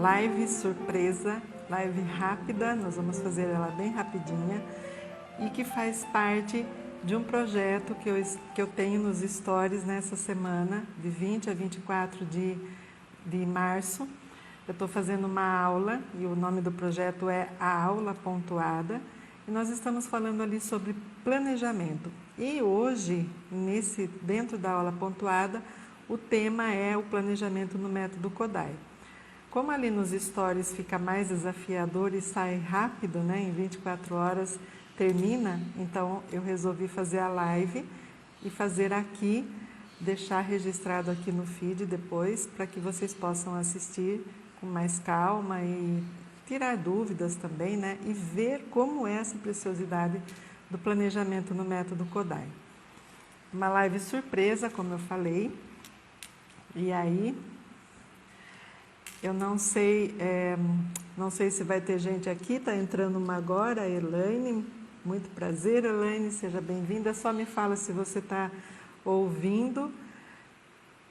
live surpresa, live rápida, nós vamos fazer ela bem rapidinha e que faz parte de um projeto que eu tenho nos stories nessa semana, de 20 a 24 de março. Eu estou fazendo uma aula e o nome do projeto é A Aula Pontuada e nós estamos falando ali sobre planejamento. E hoje, dentro da aula pontuada, o tema é o planejamento no método Kodály. Como ali nos stories fica mais desafiador e sai rápido, né? Em 24 horas termina, então eu resolvi fazer a live e fazer aqui, deixar registrado aqui no feed depois, para que vocês possam assistir com mais calma e tirar dúvidas também, né? E ver como é essa preciosidade do planejamento no método Kodály. Uma live surpresa, como eu falei, e aí eu não sei se vai ter gente aqui, está entrando uma agora, a Elaine. Muito prazer, Elaine, seja bem-vinda. Só me fala se você está ouvindo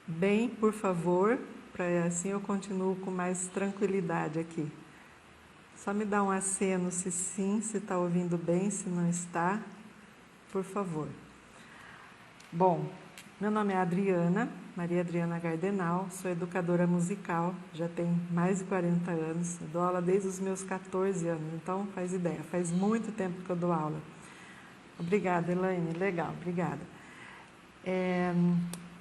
bem, por favor, para assim eu continuo com mais tranquilidade aqui. Só me dá um aceno se sim, se está ouvindo bem, se não está, por favor. Bom, meu nome é Adriana, Maria Adriana Gardenal, sou educadora musical, já tenho mais de 40 anos, eu dou aula desde os meus 14 anos, então faz ideia, faz muito tempo que eu dou aula. Obrigada, Elaine, legal, obrigada.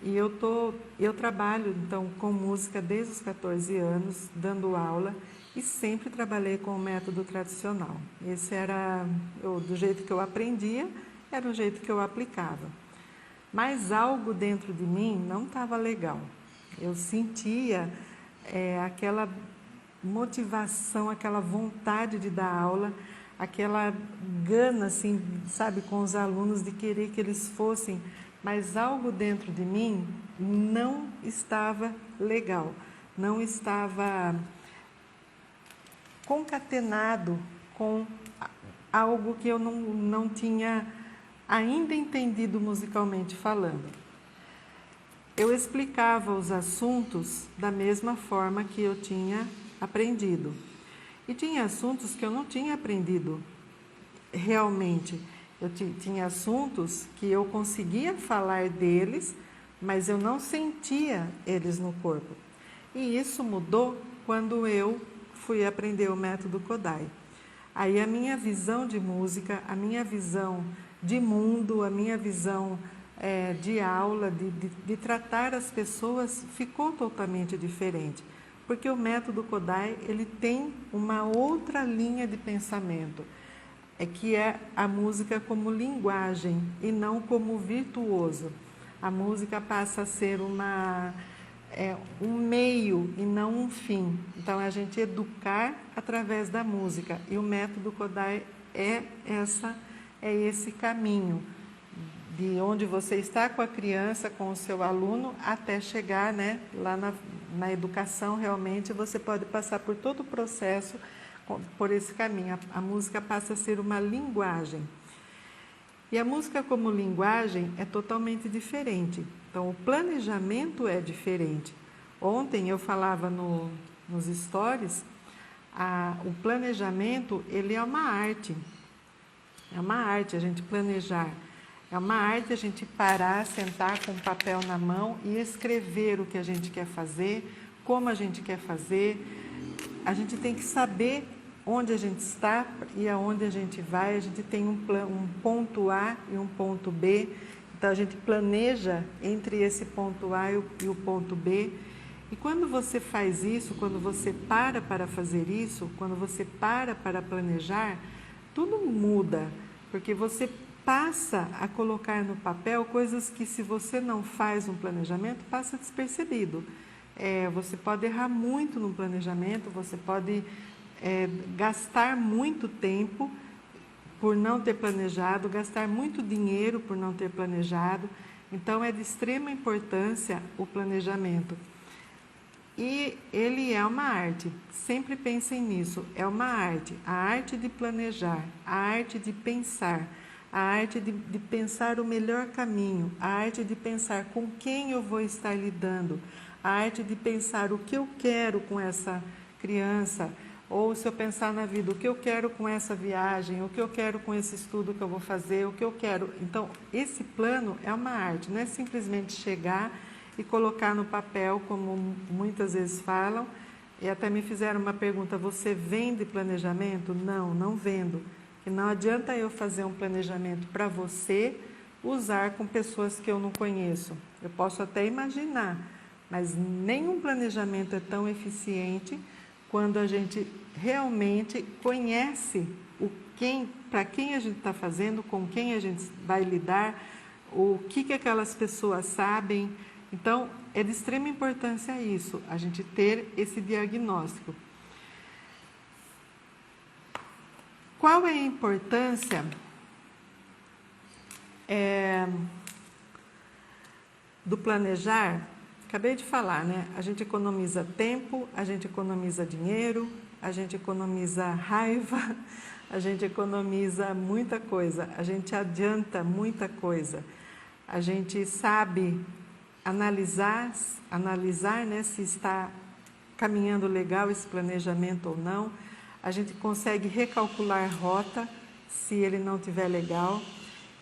E eu trabalho então com música desde os 14 anos, dando aula, e sempre trabalhei com o método tradicional. Esse era, do jeito que eu aprendia, era o jeito que eu aplicava. Mas algo dentro de mim não estava legal. Eu sentia aquela motivação, aquela vontade de dar aula, aquela gana, assim, sabe, com os alunos de querer que eles fossem, mas algo dentro de mim não estava legal, não estava concatenado com algo que eu não tinha ainda entendido musicalmente falando. Eu explicava os assuntos da mesma forma que eu tinha aprendido. E tinha assuntos que eu não tinha aprendido realmente. Eu tinha assuntos que eu conseguia falar deles, mas eu não sentia eles no corpo. E isso mudou quando eu fui aprender o método Kodály. Aí a minha visão de música, a minha visão de mundo, a minha visão de aula, de tratar as pessoas ficou totalmente diferente. Porque o método Kodály, ele tem uma outra linha de pensamento, que é a música como linguagem e não como virtuoso. A música passa a ser um meio e não um fim. Então, a gente educar através da música. E o método Kodály é esse caminho, de onde você está com a criança, com o seu aluno, até chegar, né, lá na educação. Realmente, você pode passar por todo o processo, por esse caminho. A música passa a ser uma linguagem. E a música como linguagem é totalmente diferente. Então, o planejamento é diferente. Ontem eu falava nos stories, o planejamento, ele é uma arte. É uma arte a gente planejar. É uma arte a gente parar, sentar com o papel na mão e escrever o que a gente quer fazer, como a gente quer fazer. A gente tem que saber onde a gente está e aonde a gente vai. A gente tem um ponto A e um ponto B. Então, a gente planeja entre esse ponto A e o ponto B. E quando você faz isso, quando você para fazer isso, quando você para planejar, tudo muda, porque você passa a colocar no papel coisas que, se você não faz um planejamento, passa despercebido. Você pode errar muito no planejamento, você pode gastar muito tempo por não ter planejado, gastar muito dinheiro por não ter planejado. Então, é de extrema importância o planejamento. E ele é uma arte, sempre pensem nisso, é uma arte, a arte de planejar, a arte de pensar, a arte de pensar o melhor caminho, a arte de pensar com quem eu vou estar lidando, a arte de pensar o que eu quero com essa criança, ou se eu pensar na vida, o que eu quero com essa viagem, o que eu quero com esse estudo que eu vou fazer, o que eu quero. Então, esse plano é uma arte, não é simplesmente chegar e colocar no papel, como muitas vezes falam. E até me fizeram uma pergunta: você vende planejamento? Não, não vendo. E não adianta eu fazer um planejamento para você usar com pessoas que eu não conheço. Eu posso até imaginar, mas nenhum planejamento é tão eficiente quando a gente realmente conhece para quem a gente está fazendo, com quem a gente vai lidar, o que aquelas pessoas sabem. Então, é de extrema importância isso, a gente ter esse diagnóstico. Qual é a importância do planejar? Acabei de falar, né? A gente economiza tempo, a gente economiza dinheiro, a gente economiza raiva, a gente economiza muita coisa, a gente adianta muita coisa, a gente sabe analisar, né, se está caminhando legal esse planejamento ou não. A gente consegue recalcular rota se ele não estiver legal.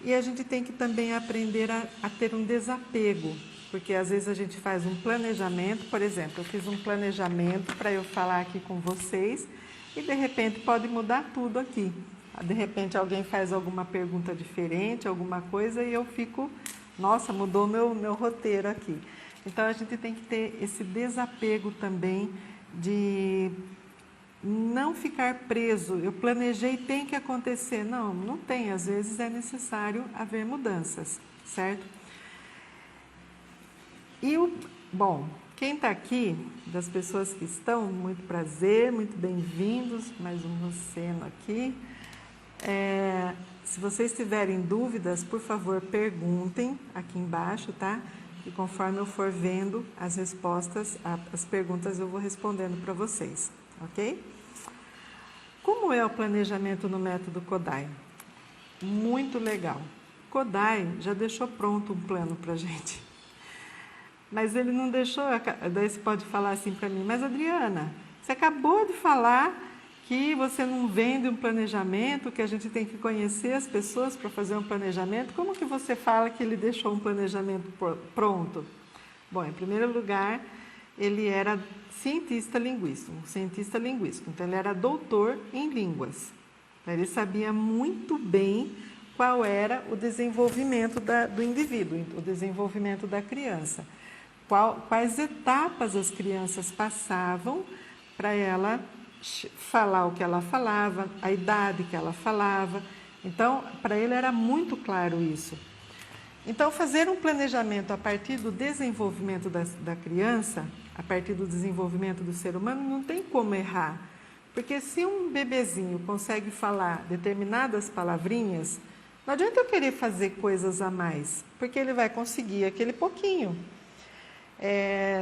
E a gente tem que também aprender a ter um desapego, porque às vezes a gente faz um planejamento, por exemplo, eu fiz um planejamento para eu falar aqui com vocês e de repente pode mudar tudo aqui. De repente alguém faz alguma pergunta diferente, alguma coisa e eu fico, nossa, mudou meu roteiro aqui. Então a gente tem que ter esse desapego também de não ficar preso. Eu planejei, tem que acontecer. Não, não tem. Às vezes é necessário haver mudanças, certo? E bom, quem está aqui, das pessoas que estão, muito prazer, muito bem-vindos, mais um Luceno aqui. Se vocês tiverem dúvidas, por favor, perguntem aqui embaixo, tá? E conforme eu for vendo as respostas, as perguntas eu vou respondendo para vocês, ok? Como é o planejamento no método Kodály? Muito legal. Kodály já deixou pronto um plano para a gente. Mas ele não deixou, daí você pode falar assim para mim, mas Adriana, você acabou de falar que você não vende um planejamento, que a gente tem que conhecer as pessoas para fazer um planejamento. Como que você fala que ele deixou um planejamento pronto? Bom, em primeiro lugar, ele era cientista linguístico, então ele era doutor em línguas. Ele sabia muito bem qual era o desenvolvimento do indivíduo, o desenvolvimento da criança. Quais etapas as crianças passavam para ela falar o que ela falava, a idade que ela falava. Então, para ele era muito claro isso. Então, fazer um planejamento a partir do desenvolvimento da criança, a partir do desenvolvimento do ser humano, não tem como errar. Porque se um bebezinho consegue falar determinadas palavrinhas, não adianta eu querer fazer coisas a mais, porque ele vai conseguir aquele pouquinho.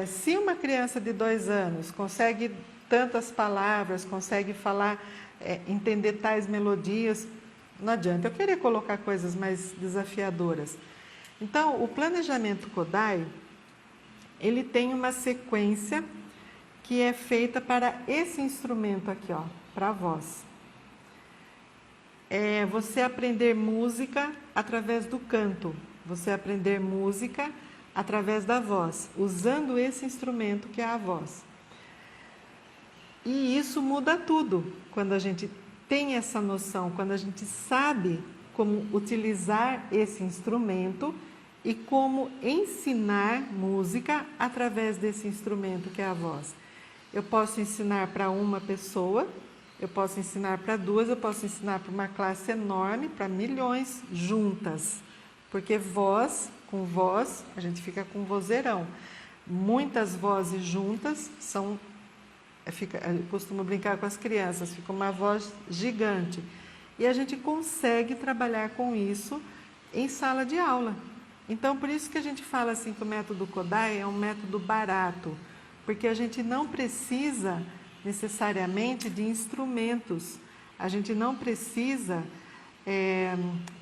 Se uma criança de 2 anos consegue tantas palavras, consegue falar, entender tais melodias, não adianta eu querer colocar coisas mais desafiadoras. Então, o planejamento Kodály, ele tem uma sequência que é feita para esse instrumento aqui, ó, para a voz. Você aprender música através do canto, você aprender música através da voz, usando esse instrumento que é a voz. E isso muda tudo, quando a gente tem essa noção, quando a gente sabe como utilizar esse instrumento e como ensinar música através desse instrumento que é a voz. Eu posso ensinar para uma pessoa, eu posso ensinar para 2, eu posso ensinar para uma classe enorme, para milhões juntas, porque voz com voz, a gente fica com vozeirão. Muitas vozes juntas eu costumo brincar com as crianças, fica uma voz gigante. E a gente consegue trabalhar com isso em sala de aula. Então, por isso que a gente fala assim que o método Kodály é um método barato, porque a gente não precisa necessariamente de instrumentos, a gente não precisa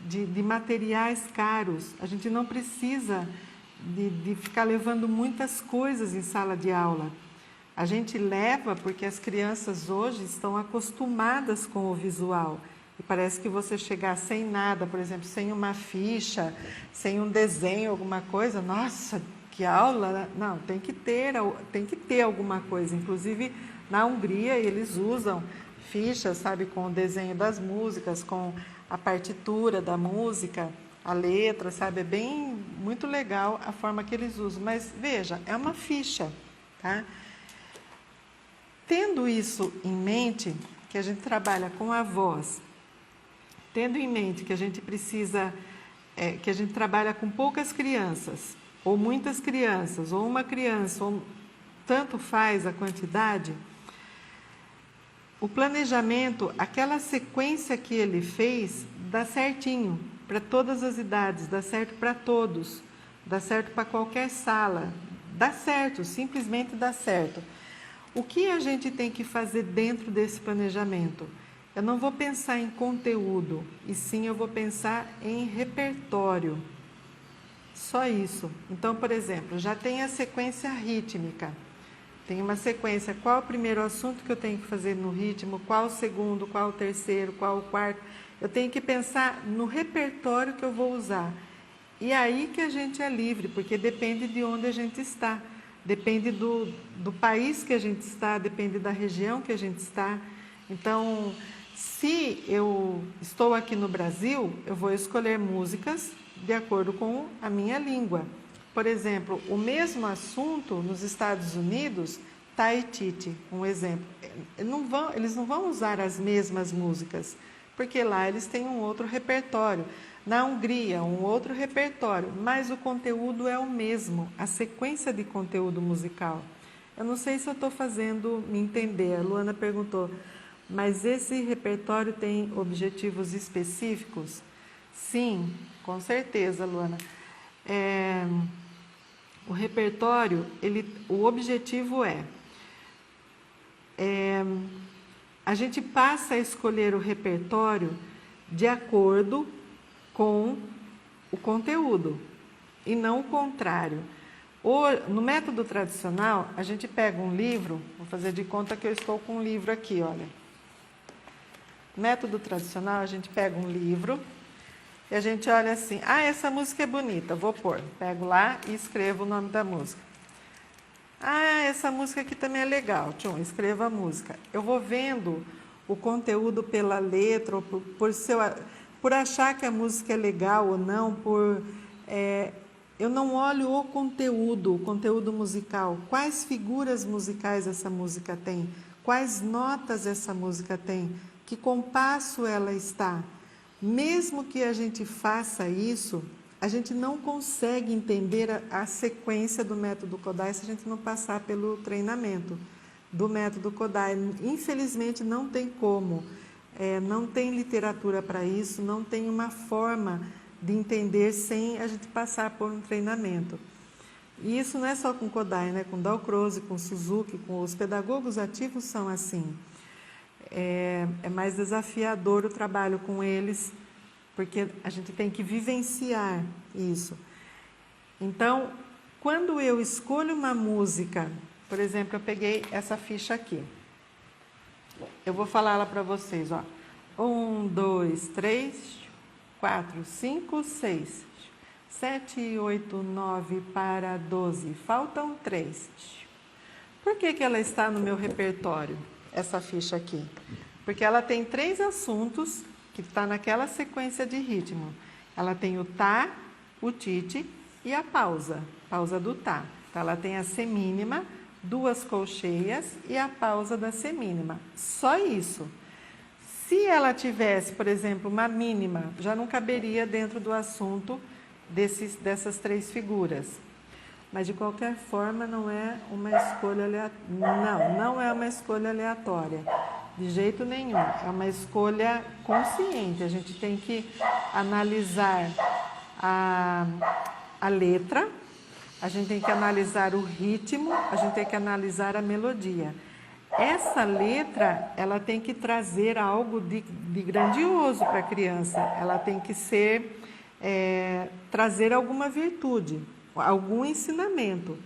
de materiais caros, a gente não precisa de ficar levando muitas coisas em sala de aula. A gente leva porque as crianças hoje estão acostumadas com o visual. E parece que você chegar sem nada, por exemplo, sem uma ficha, sem um desenho, alguma coisa, nossa, que aula, né? Não, tem que ter alguma coisa. Inclusive, na Hungria, eles usam fichas, sabe, com o desenho das músicas, com a partitura da música, a letra, sabe? É bem, muito legal a forma que eles usam. Mas, veja, é uma ficha, tá? Tendo isso em mente, que a gente trabalha com a voz, tendo em mente que a gente precisa, que a gente trabalha com poucas crianças, ou muitas crianças, ou uma criança, ou tanto faz a quantidade, o planejamento, aquela sequência que ele fez, dá certinho para todas as idades, dá certo para todos, dá certo para qualquer sala, dá certo, simplesmente dá certo. O que a gente tem que fazer dentro desse planejamento? Eu não vou pensar em conteúdo, e sim eu vou pensar em repertório. Só isso. Então, por exemplo, já tem a sequência rítmica. Tem uma sequência, qual o primeiro assunto que eu tenho que fazer no ritmo, qual o segundo, qual o terceiro, qual o quarto. Eu tenho que pensar no repertório que eu vou usar. E aí que a gente é livre, porque depende de onde a gente está. Depende do país que a gente está, depende da região que a gente está. Então, se eu estou aqui no Brasil, eu vou escolher músicas de acordo com a minha língua. Por exemplo, o mesmo assunto nos Estados Unidos, Taititi, um exemplo. Eles não vão usar as mesmas músicas, porque lá eles têm um outro repertório. Na Hungria, um outro repertório, mas o conteúdo é o mesmo, a sequência de conteúdo musical. Eu não sei se eu estou fazendo me entender, a Luana perguntou, mas esse repertório tem objetivos específicos? Sim, com certeza, Luana. O repertório, o objetivo a gente passa a escolher o repertório de acordo com o conteúdo e não o contrário. No método tradicional, a gente pega um livro, vou fazer de conta que eu estou com um livro aqui, olha. No método tradicional, a gente pega um livro e a gente olha assim, essa música é bonita, vou pôr. Pego lá e escrevo o nome da música. Essa música aqui também é legal, escrevo a música. Eu vou vendo o conteúdo pela letra, ou por achar que a música é legal ou não, eu não olho o conteúdo musical, quais figuras musicais essa música tem, quais notas essa música tem, que compasso ela está. Mesmo que a gente faça isso, a gente não consegue entender a sequência do método Kodály se a gente não passar pelo treinamento do método Kodály. Infelizmente não tem como. Não tem literatura para isso, não tem uma forma de entender sem a gente passar por um treinamento. E isso não é só com Kodály, né? Com Dalcroze, com Suzuki, com os pedagogos ativos são assim. É mais desafiador o trabalho com eles, porque a gente tem que vivenciar isso. Então, quando eu escolho uma música, por exemplo, eu peguei essa ficha aqui. Eu vou falar ela para vocês, ó. 1, 2, 3, 4, 5, 6, 7, 8, 9 para 12. Faltam 3. Por que ela está no meu repertório, essa ficha aqui? Porque ela tem 3 assuntos que está naquela sequência de ritmo. Ela tem o tá, o tite e a pausa do tá. Então, ela tem a semínima, 2 colcheias e a pausa da semínima. Só isso. Se ela tivesse, por exemplo, uma mínima, já não caberia dentro do assunto dessas 3 figuras. Mas, de qualquer forma, não é uma escolha aleatória. Não é uma escolha aleatória. De jeito nenhum. É uma escolha consciente. A gente tem que analisar a letra, a gente tem que analisar o ritmo, a gente tem que analisar a melodia. Essa letra, ela tem que trazer algo de grandioso para a criança. Ela tem que trazer alguma virtude, algum ensinamento.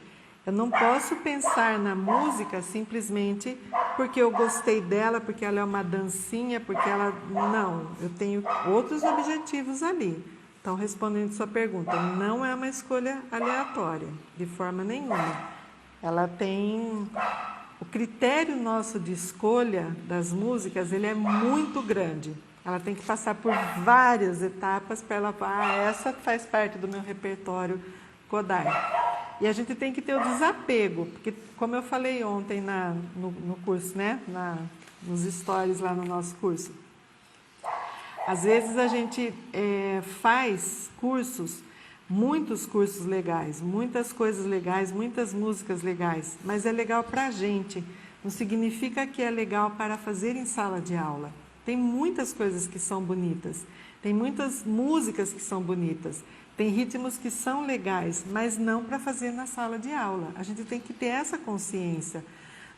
Eu não posso pensar na música simplesmente porque eu gostei dela, porque ela é uma dancinha, porque ela... Não, eu tenho outros objetivos ali. Então, respondendo sua pergunta, não é uma escolha aleatória, de forma nenhuma. Ela tem... O critério nosso de escolha das músicas, ele é muito grande. Ela tem que passar por várias etapas para ela falar, essa faz parte do meu repertório Kodály. E a gente tem que ter o desapego, porque como eu falei ontem no curso, né? Nos stories lá no nosso curso. Às vezes a gente faz cursos, muitos cursos legais, muitas coisas legais, muitas músicas legais, mas é legal para a gente, não significa que é legal para fazer em sala de aula. Tem muitas coisas que são bonitas, tem muitas músicas que são bonitas, tem ritmos que são legais, mas não para fazer na sala de aula. A gente tem que ter essa consciência.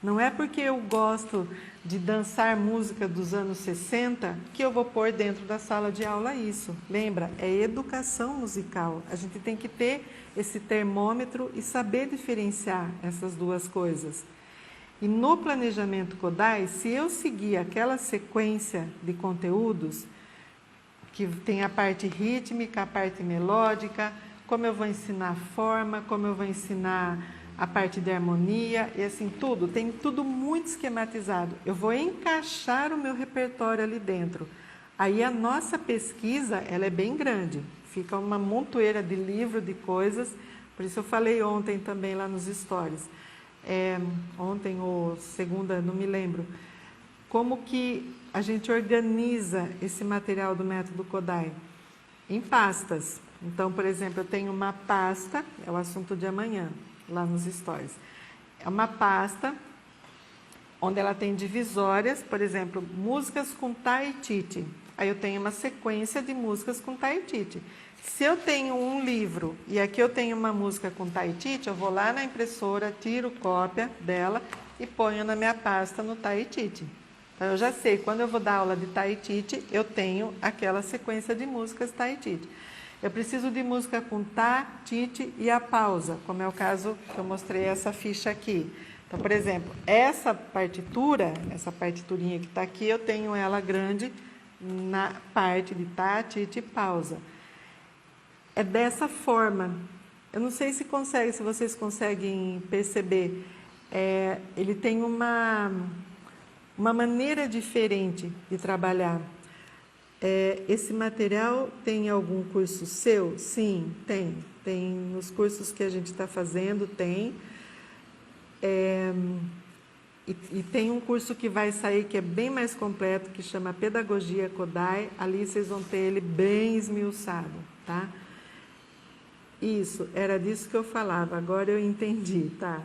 Não é porque eu gosto de dançar música dos anos 60 que eu vou pôr dentro da sala de aula isso. Lembra? É educação musical. A gente tem que ter esse termômetro e saber diferenciar essas duas coisas. E no planejamento Kodály, se eu seguir aquela sequência de conteúdos, que tem a parte rítmica, a parte melódica, como eu vou ensinar a forma, como eu vou ensinar a parte de harmonia, e assim, tudo, tem tudo muito esquematizado. Eu vou encaixar o meu repertório ali dentro. Aí a nossa pesquisa, ela é bem grande, fica uma montoeira de livro, de coisas, por isso eu falei ontem também lá nos stories, ontem ou segunda, não me lembro, como que a gente organiza esse material do método Kodály em pastas. Então, por exemplo, eu tenho uma pasta, é o assunto de amanhã, lá nos stories. É uma pasta onde ela tem divisórias, por exemplo, músicas com Taititi. Aí eu tenho uma sequência de músicas com Taititi. Se eu tenho um livro e aqui eu tenho uma música com Taititi, eu vou lá na impressora, tiro cópia dela e ponho na minha pasta no Taititi. Então, eu já sei, quando eu vou dar aula de Taititi, eu tenho aquela sequência de músicas Taititi. Eu preciso de música com tá, tite e a pausa, como é o caso que eu mostrei essa ficha aqui. Então, por exemplo, essa partiturinha que está aqui, eu tenho ela grande na parte de tá, tite e pausa. É dessa forma. Eu não sei se vocês conseguem perceber. Ele tem uma maneira diferente de trabalhar. Esse material tem algum curso seu? Sim, tem. Tem nos cursos que a gente está fazendo, tem. E tem um curso que vai sair que é bem mais completo, que chama Pedagogia Kodály. Ali vocês vão ter ele bem esmiuçado, tá? Isso, era disso que eu falava, agora eu entendi, tá?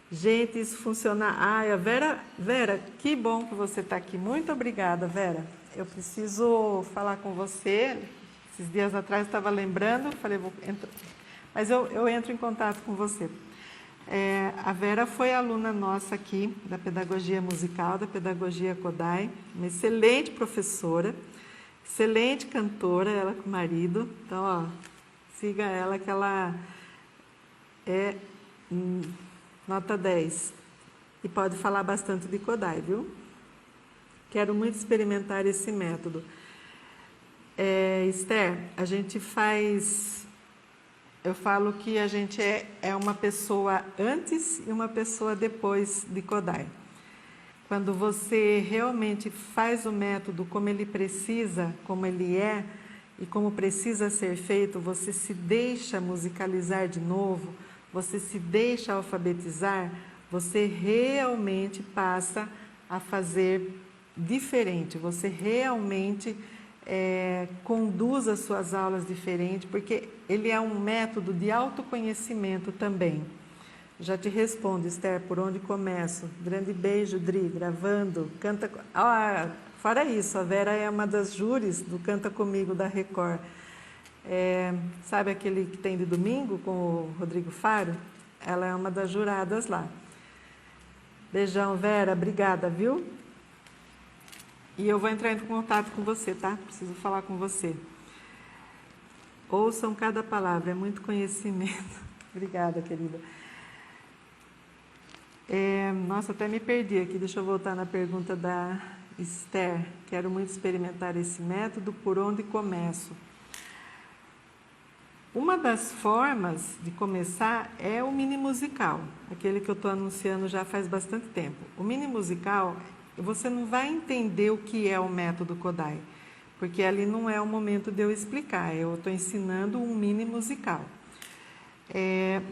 Gente, isso funciona... a Vera, que bom que você está aqui. Muito obrigada, Vera. Eu preciso falar com você. Esses dias atrás eu estava lembrando, falei, mas eu entro em contato com você. A Vera foi aluna nossa aqui, da Pedagogia Musical, da Pedagogia Kodály, uma excelente professora, excelente cantora, ela com o marido. Então, ó, siga ela que ela é... nota 10. E pode falar bastante de Kodály, viu? Quero muito experimentar esse método. Esther, a gente faz... Eu falo que a gente é uma pessoa antes e uma pessoa depois de Kodály. Quando você realmente faz o método como ele precisa, como ele é, e como precisa ser feito, você se deixa musicalizar de novo, você se deixa alfabetizar, você realmente passa a fazer diferente, você realmente conduz as suas aulas diferente, porque ele é um método de autoconhecimento também. Já te respondo, Esther, por onde começo? Grande beijo, Dri, gravando, canta... fora isso, a Vera é uma das júris do Canta Comigo da Record. Sabe aquele que tem de domingo com o Rodrigo Faro? Ela é uma das juradas lá. Beijão, Vera, obrigada, viu? E eu vou entrar em contato com você, tá? Preciso falar com você. Ouçam cada palavra, é muito conhecimento. Obrigada, querida. Nossa, até me perdi aqui. Deixa eu voltar na pergunta da Esther. Quero muito experimentar esse método, por onde começo? Uma das formas de começar é o mini musical, aquele que eu estou anunciando já faz bastante tempo. O mini musical, você não vai entender o que é o método Kodály, porque ali não é o momento de eu explicar, eu estou ensinando um mini musical.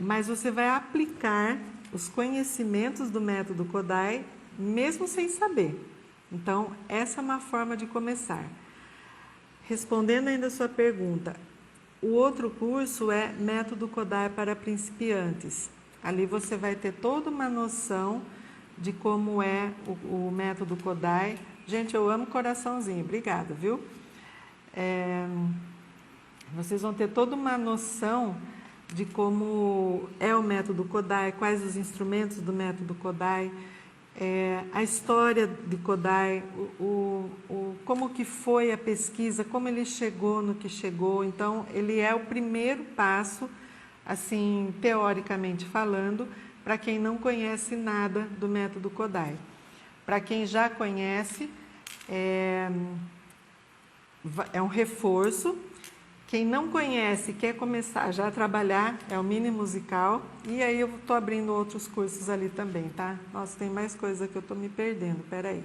Mas você vai aplicar os conhecimentos do método Kodály, mesmo sem saber. Então, essa é uma forma de começar. Respondendo ainda a sua pergunta, o outro curso é Método Kodály para principiantes. Ali você vai ter toda uma noção de como é o método Kodály. Gente, eu amo coraçãozinho, obrigada, viu? Vocês vão ter toda uma noção de como é o método Kodály, quais os instrumentos do método Kodály, a história de Kodály, como que foi a pesquisa, como ele chegou no que chegou. Então, ele é o primeiro passo, assim, teoricamente falando, para quem não conhece nada do método Kodály. Para quem já conhece, é um reforço. Quem não conhece e quer começar já a trabalhar, é o mini musical. E aí eu estou abrindo outros cursos ali também, tá? Nossa, tem mais coisa que eu estou me perdendo, peraí.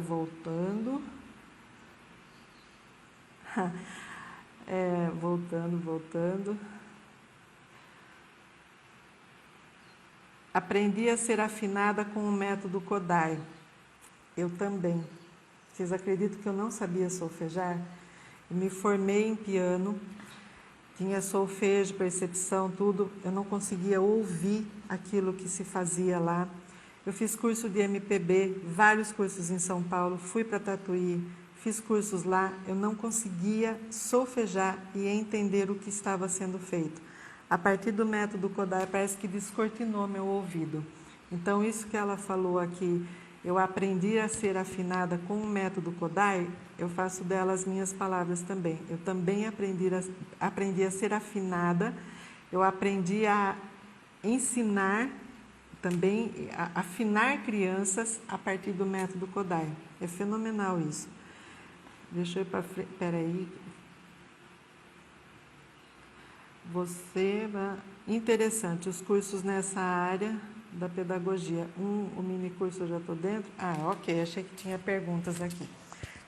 Voltando. Voltando. Aprendi a ser afinada com o método Kodály. Eu também. Vocês acreditam que eu não sabia solfejar? Eu me formei em piano, tinha solfejo, percepção, tudo. Eu não conseguia ouvir aquilo que se fazia lá. Eu fiz curso de MPB, vários cursos em São Paulo, fui para Tatuí, fiz cursos lá. Eu não conseguia solfejar e entender o que estava sendo feito. A partir do método Kodály, parece que descortinou meu ouvido. Então, isso que ela falou aqui, eu aprendi a ser afinada com o método Kodály, eu faço dela as minhas palavras também. Eu também aprendi a ser afinada, eu aprendi a ensinar também, a afinar crianças a partir do método Kodály. É fenomenal isso. Deixa eu ir para frente, peraí. Interessante, os cursos nessa área da pedagogia. O mini curso eu já estou dentro? Ok, achei que tinha perguntas aqui.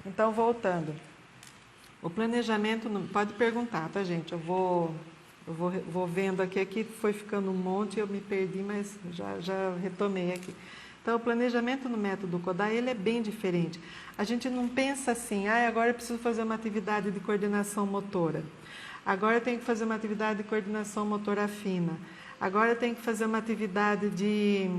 Então, voltando. O planejamento, pode perguntar, tá, gente? Eu vou vendo aqui foi ficando um monte, eu me perdi, mas já retomei aqui. Então, o planejamento no método Kodály, ele é bem diferente. A gente não pensa assim, agora eu preciso fazer uma atividade de coordenação motora. Agora eu tenho que fazer uma atividade de coordenação motora fina. Agora eu tenho que fazer uma atividade de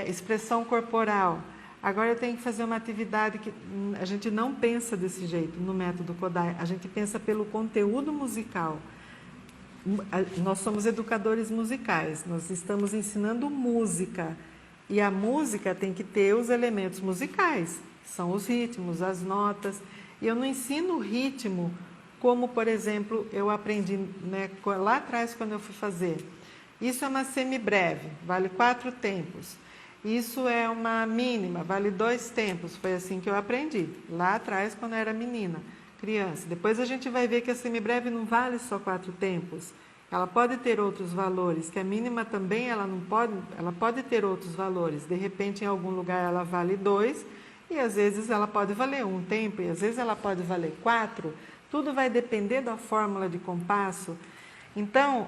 expressão corporal. Agora eu tenho que fazer uma atividade que a gente não pensa desse jeito no método Kodály. A gente pensa pelo conteúdo musical. Nós somos educadores musicais, nós estamos ensinando música. E a música tem que ter os elementos musicais, são os ritmos, as notas. E eu não ensino o ritmo como, por exemplo, eu aprendi lá atrás quando eu fui fazer. Isso é uma semibreve, vale 4 tempos. Isso é uma mínima, vale 2 tempos. Foi assim que eu aprendi, lá atrás, quando eu era menina, criança. Depois a gente vai ver que a semibreve não vale só 4 tempos. Ela pode ter outros valores, que a mínima também ela pode ter outros valores. De repente, em algum lugar ela vale 2, e às vezes ela pode valer 1 tempo, e às vezes ela pode valer 4. Tudo vai depender da fórmula de compasso. Então,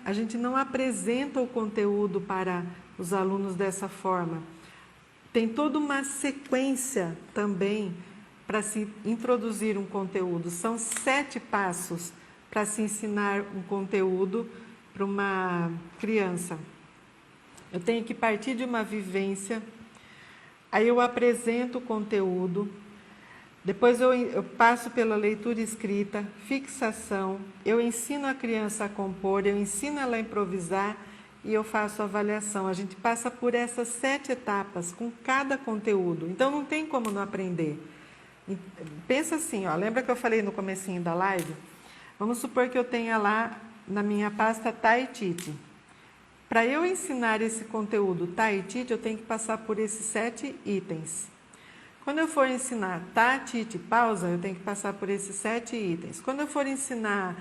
a gente não apresenta o conteúdo para os alunos dessa forma. Tem toda uma sequência também para se introduzir um conteúdo. São 7 passos para se ensinar um conteúdo para uma criança. Eu tenho que partir de uma vivência, aí eu apresento o conteúdo, depois eu passo pela leitura escrita, fixação, eu ensino a criança a compor, eu ensino ela a improvisar e eu faço a avaliação. A gente passa por essas 7 etapas com cada conteúdo, então não tem como não aprender. Pensa assim, lembra que eu falei no comecinho da live? Vamos supor que eu tenha lá na minha pasta Tai Titi. Para eu ensinar esse conteúdo tá e tite, eu tenho que passar por esses 7 itens. Quando eu for ensinar tá, tite, pausa, eu tenho que passar por esses 7 itens. Quando eu for ensinar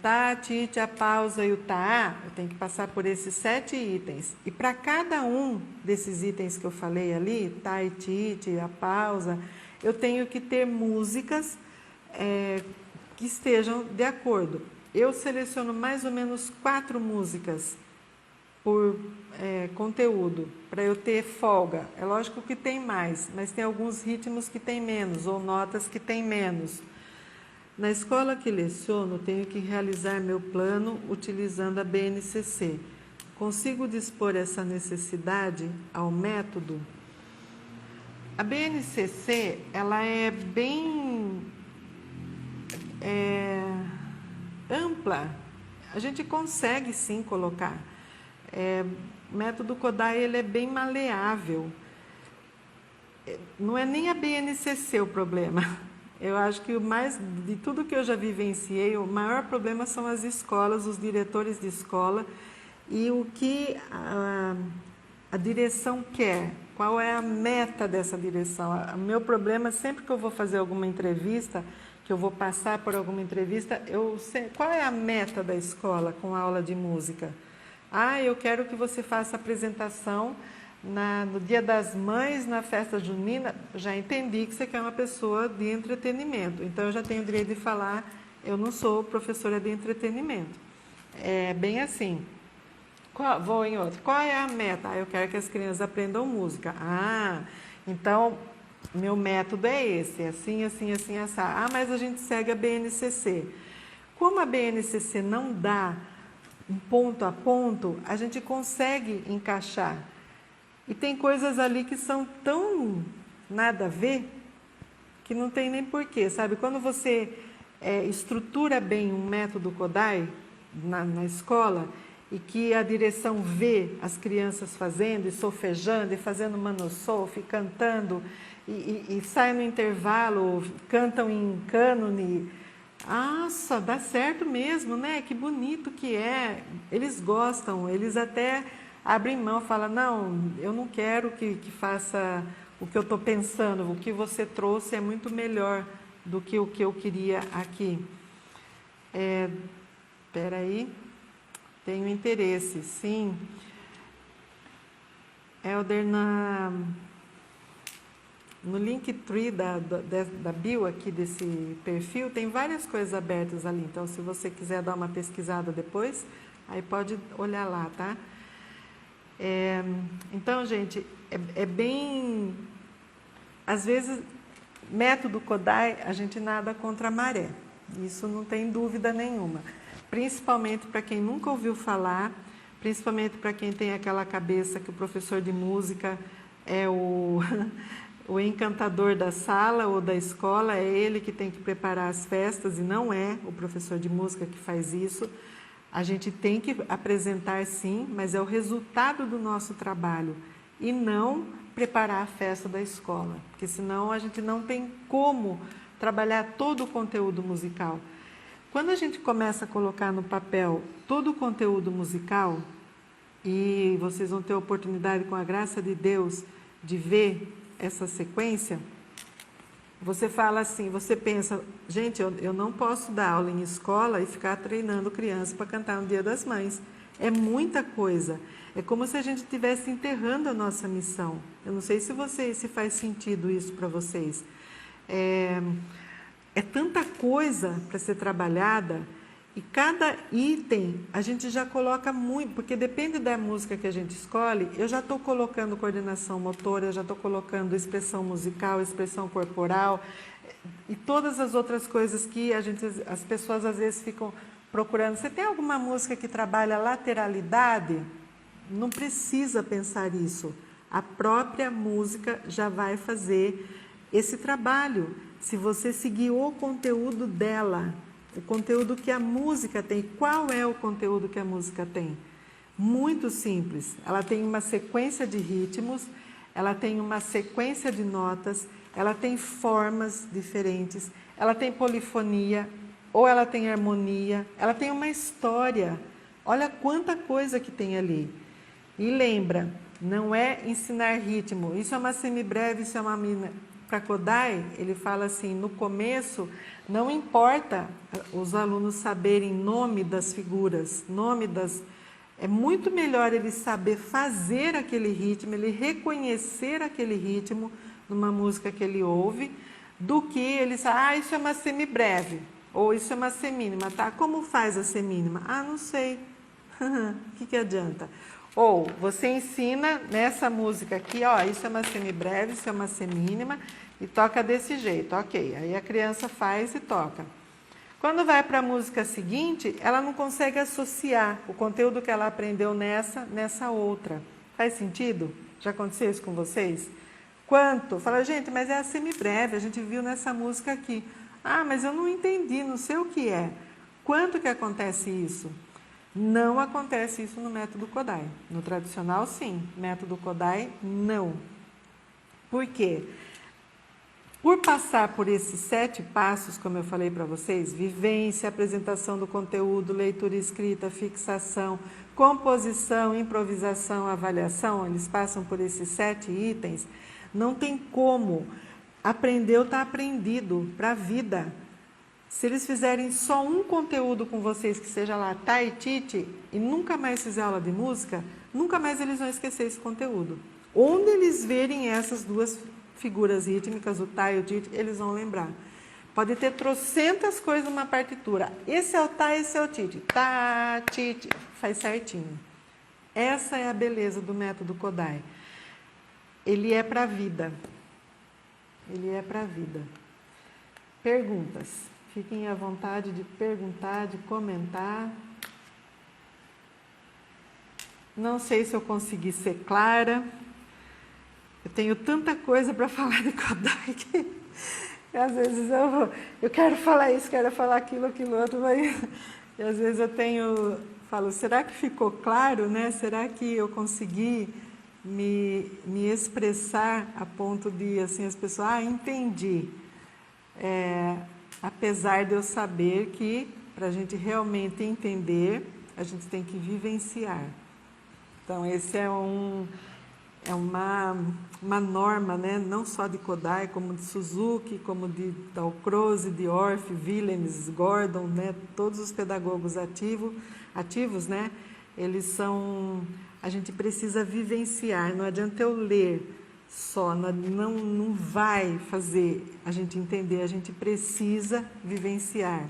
tá, tite, a pausa e o tá, eu tenho que passar por esses 7 itens. E para cada um desses itens que eu falei ali, tá e tite, a pausa, eu tenho que ter músicas que estejam de acordo. Eu seleciono mais ou menos 4 músicas por conteúdo, para eu ter folga. É lógico que tem mais, mas tem alguns ritmos que tem menos, ou notas que tem menos. Na escola que leciono, tenho que realizar meu plano utilizando a BNCC. Consigo dispor essa necessidade ao método? A BNCC, ela é bem ampla. A gente consegue sim colocar. O método Kodály, ele é bem maleável. Não é nem a BNCC o problema. Eu acho que de tudo que eu já vivenciei, o maior problema são as escolas, os diretores de escola e o que a direção quer, qual é a meta dessa direção. O meu problema, sempre que eu vou fazer alguma entrevista, que eu vou passar por alguma entrevista, eu sei qual é a meta da escola com a aula de música. Eu quero que você faça a apresentação no Dia das Mães, na festa junina. Já entendi que você quer uma pessoa de entretenimento, então eu já tenho o direito de falar, eu não sou professora de entretenimento. É bem assim. Vou em outro. Qual é a meta? Eu quero que as crianças aprendam música. Então, meu método é esse, assim, assim, assim, assim. Mas a gente segue a BNCC. Como a BNCC não dá um ponto a ponto, a gente consegue encaixar. E tem coisas ali que são tão nada a ver, que não tem nem porquê, sabe? Quando você estrutura bem um método Kodály na escola, e que a direção vê as crianças fazendo, e solfejando, e fazendo manossolf, e cantando, e sai no intervalo, cantam em cânone. Nossa, dá certo mesmo, né? Que bonito que é. Eles gostam, eles até abrem mão, falam, não, eu não quero que faça o que eu estou pensando, o que você trouxe é muito melhor do que o que eu queria aqui. Espera aí, tenho interesse, sim. Helder, no Linktree da bio aqui desse perfil, tem várias coisas abertas ali, então se você quiser dar uma pesquisada depois, aí pode olhar lá, tá? Então, gente, é bem... Às vezes, método Kodály, a gente nada contra a maré. Isso não tem dúvida nenhuma. Principalmente para quem nunca ouviu falar, principalmente para quem tem aquela cabeça que o professor de música é o encantador da sala ou da escola, é ele que tem que preparar as festas e não é o professor de música que faz isso. A gente tem que apresentar sim, mas é o resultado do nosso trabalho e não preparar a festa da escola, porque senão a gente não tem como trabalhar todo o conteúdo musical. Quando a gente começa a colocar no papel todo o conteúdo musical, e vocês vão ter a oportunidade, com a graça de Deus, de ver essa sequência, você fala assim, você pensa, gente, eu não posso dar aula em escola e ficar treinando criança para cantar no Dia das Mães. É muita coisa. É como se a gente estivesse enterrando a nossa missão. Eu não sei se faz sentido isso para vocês. É tanta coisa para ser trabalhada e cada item a gente já coloca muito, porque depende da música que a gente escolhe, eu já estou colocando coordenação motora, já estou colocando expressão musical, expressão corporal e todas as outras coisas que as pessoas às vezes ficam procurando. Você tem alguma música que trabalha lateralidade? Não precisa pensar isso. A própria música já vai fazer esse trabalho. Se você seguir o conteúdo dela, o conteúdo que a música tem. Qual é o conteúdo que a música tem? Muito simples. Ela tem uma sequência de ritmos, ela tem uma sequência de notas, ela tem formas diferentes, ela tem polifonia, ou ela tem harmonia, ela tem uma história. Olha quanta coisa que tem ali. E lembra, não é ensinar ritmo. Isso é uma semibreve, isso é uma mina. Para Kodály, ele fala assim, no começo, não importa os alunos saberem nome das figuras, nome das... É muito melhor ele saber fazer aquele ritmo, ele reconhecer aquele ritmo numa música que ele ouve, do que ele sabe, isso é uma semibreve, ou isso é uma semínima, tá? Como faz a semínima? Ah, não sei. O que adianta? Ou você ensina nessa música aqui, ó, isso é uma semibreve, isso é uma semínima, e toca desse jeito, ok. Aí a criança faz e toca. Quando vai para a música seguinte, ela não consegue associar o conteúdo que ela aprendeu nessa outra. Faz sentido? Já aconteceu isso com vocês? Quanto? Fala, gente, mas é a semibreve, a gente viu nessa música aqui. Ah, mas eu não entendi, não sei o que é. Quanto que acontece isso? Não acontece isso no método Kodály. No tradicional, sim. Método Kodály, não. Por quê? Por passar por esses 7 passos, como eu falei para vocês, vivência, apresentação do conteúdo, leitura escrita, fixação, composição, improvisação, avaliação, eles passam por esses 7 itens, não tem como. Aprendeu, está aprendido para a vida. Se eles fizerem só um conteúdo com vocês, que seja lá Tai Tite, e nunca mais fizer aula de música, nunca mais eles vão esquecer esse conteúdo. Onde eles verem essas duas figuras rítmicas, o Tai e o Tite, eles vão lembrar. Pode ter trocentas coisas numa partitura. Esse é o Tai, esse é o Tite. Tá, Tite, faz certinho. Essa é a beleza do método Kodály. Ele é para a vida. Ele é para a vida. Perguntas. Fiquem à vontade de perguntar, de comentar. Não sei se eu consegui ser clara. Eu tenho tanta coisa para falar de Kodály que às vezes eu quero falar isso, quero falar aquilo outro, mas e às vezes falo, será que ficou claro, né? Será que eu consegui me expressar a ponto de, assim, as pessoas, entendi. Apesar de eu saber que, para a gente realmente entender, a gente tem que vivenciar. Então, esse é uma norma, né? Não só de Kodály, como de Suzuki, como de Dalcroze, de Orff, Willems, Gordon, né? Todos os pedagogos ativos, né? Eles são... A gente precisa vivenciar, não adianta eu ler só, não vai fazer a gente entender, a gente precisa vivenciar.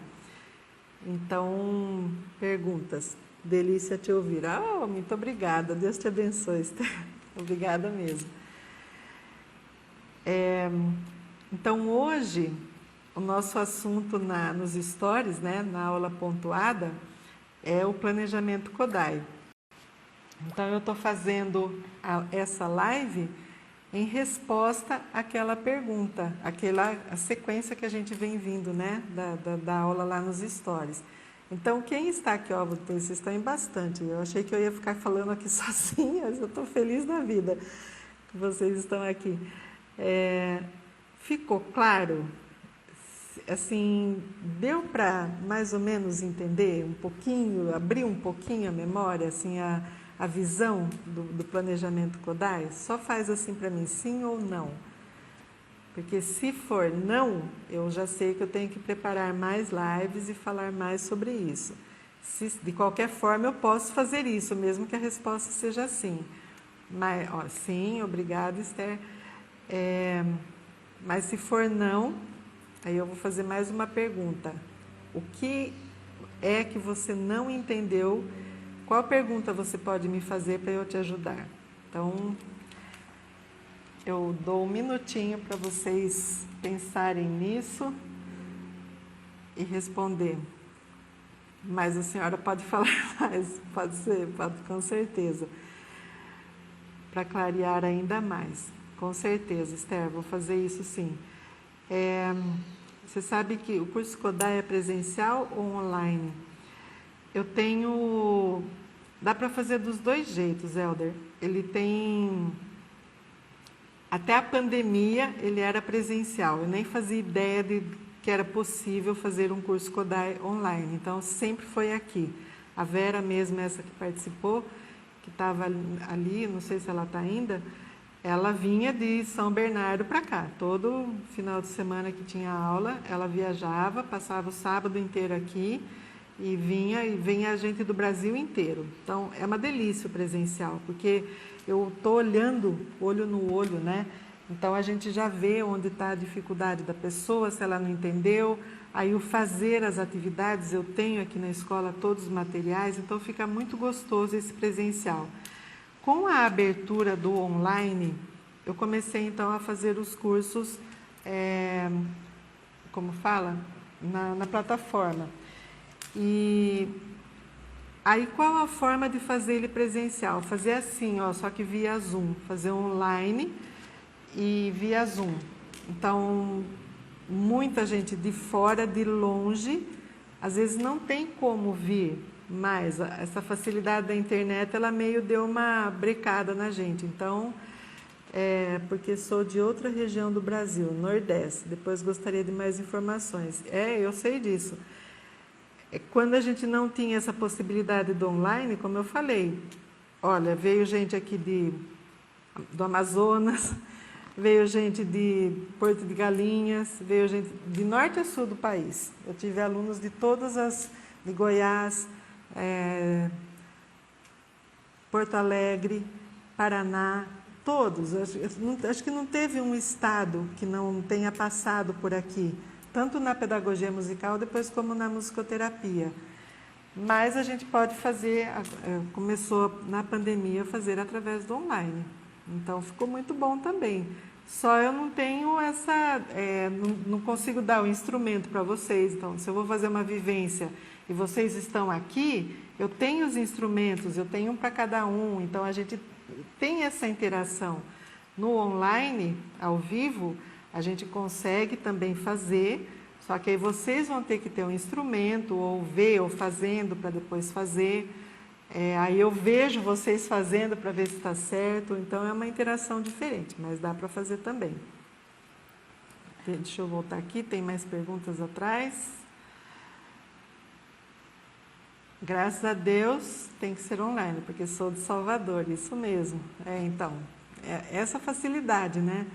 Então, perguntas. Delícia te ouvir. Ah, muito obrigada, Deus te abençoe, Esther. Obrigada mesmo. Então, hoje, o nosso assunto nos stories, né, na aula pontuada, é o planejamento Kodály. Então, eu estou fazendo essa live em resposta àquela pergunta, a sequência que a gente vem vindo, né, da aula lá nos stories. Então, quem está aqui, ó, vocês estão em bastante. Eu achei que eu ia ficar falando aqui sozinha, mas eu estou feliz da vida que vocês estão aqui. Ficou claro? Assim, deu para mais ou menos entender um pouquinho, abrir um pouquinho a memória, assim, a visão do planejamento Kodály? Só faz assim para mim, sim ou não. Porque se for não, eu já sei que eu tenho que preparar mais lives e falar mais sobre isso. De qualquer forma, eu posso fazer isso, mesmo que a resposta seja sim. Mas, ó, sim, obrigada, Esther. Mas se for não, aí eu vou fazer mais uma pergunta. O que é que você não entendeu? Qual pergunta você pode me fazer para eu te ajudar? Então, eu dou um minutinho para vocês pensarem nisso e responder. Mas a senhora pode falar mais, pode ser, pode, com certeza. Para clarear ainda mais. Com certeza, Esther, vou fazer isso sim. Você sabe que o curso Kodály é presencial ou online? Eu tenho... Dá para fazer dos dois jeitos, Helder. Ele tem... Até a pandemia, ele era presencial. Eu nem fazia ideia de que era possível fazer um curso Kodály online. Então, sempre foi aqui. A Vera mesmo, essa que participou, que estava ali, não sei se ela está ainda, ela vinha de São Bernardo para cá. Todo final de semana que tinha aula, ela viajava, passava o sábado inteiro aqui e vinha gente do Brasil inteiro. Então, é uma delícia o presencial, porque eu estou olhando, olho no olho, né? Então, a gente já vê onde está a dificuldade da pessoa, se ela não entendeu. Aí, o fazer as atividades, eu tenho aqui na escola todos os materiais, então fica muito gostoso esse presencial. Com a abertura do online, eu comecei então a fazer os cursos, como fala? Na plataforma. E aí qual a forma de fazer ele presencial? Fazer assim, ó, só que via Zoom, fazer online e via Zoom. Então, muita gente de fora, de longe, às vezes não tem como vir, mas essa facilidade da internet, ela meio deu uma brecada na gente. Então, porque sou de outra região do Brasil, Nordeste, depois gostaria de mais informações. Eu sei disso. Quando a gente não tinha essa possibilidade do online, como eu falei, olha, veio gente aqui do Amazonas, veio gente de Porto de Galinhas, veio gente de norte a sul do país. Eu tive alunos de todas de Goiás, Porto Alegre, Paraná, todos. Acho que não teve um estado que não tenha passado por aqui, tanto na pedagogia musical, depois como na musicoterapia. Mas a gente pode fazer, começou na pandemia a fazer através do online. Então ficou muito bom também. Só eu não tenho não consigo dar o instrumento para vocês. Então, se eu vou fazer uma vivência e vocês estão aqui, eu tenho os instrumentos, eu tenho um para cada um. Então a gente tem essa interação. No online, ao vivo, a gente consegue também fazer, só que aí vocês vão ter que ter um instrumento, ou ver, ou fazendo para depois fazer. Aí eu vejo vocês fazendo para ver se está certo, então é uma interação diferente, mas dá para fazer também. Deixa eu voltar aqui, tem mais perguntas atrás. Graças a Deus tem que ser online, porque sou de Salvador, isso mesmo. Então, essa facilidade, né?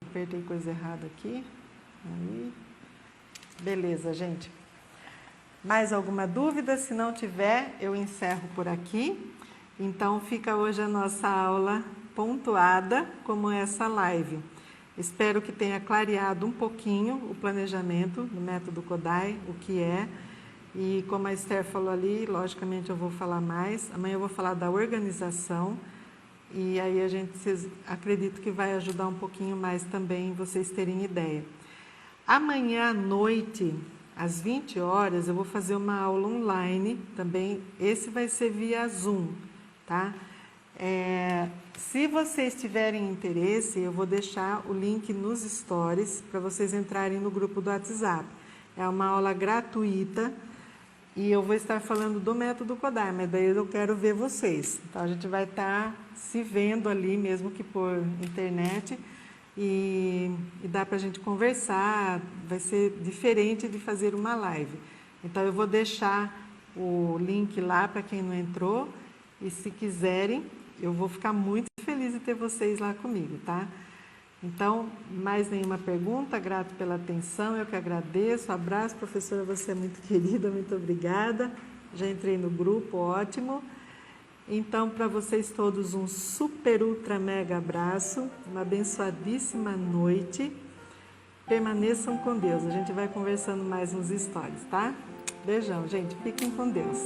Apertei coisa errada aqui. Aí. Beleza, gente. Mais alguma dúvida? Se não tiver, eu encerro por aqui. Então, fica hoje a nossa aula pontuada como essa live. Espero que tenha clareado um pouquinho o planejamento do método Kodály, o que é. E como a Esther falou ali, logicamente eu vou falar mais. Amanhã eu vou falar da organização. E aí acredito que vai ajudar um pouquinho mais também vocês terem ideia. Amanhã à noite, às 20 horas, eu vou fazer uma aula online também. Esse vai ser via Zoom, tá? Se vocês tiverem interesse, eu vou deixar o link nos stories para vocês entrarem no grupo do WhatsApp. É uma aula gratuita e eu vou estar falando do método Kodály, mas daí eu quero ver vocês. Então, a gente vai estar se vendo ali, mesmo que por internet, e dá para a gente conversar, vai ser diferente de fazer uma live. Então, eu vou deixar o link lá para quem não entrou, e se quiserem, eu vou ficar muito feliz de ter vocês lá comigo, tá? Então, mais nenhuma pergunta, grato pela atenção, eu que agradeço, abraço, professora, você é muito querida, muito obrigada, já entrei no grupo, ótimo. Então, para vocês todos, um super, ultra, mega abraço, uma abençoadíssima noite, permaneçam com Deus, a gente vai conversando mais nos stories, tá? Beijão, gente, fiquem com Deus.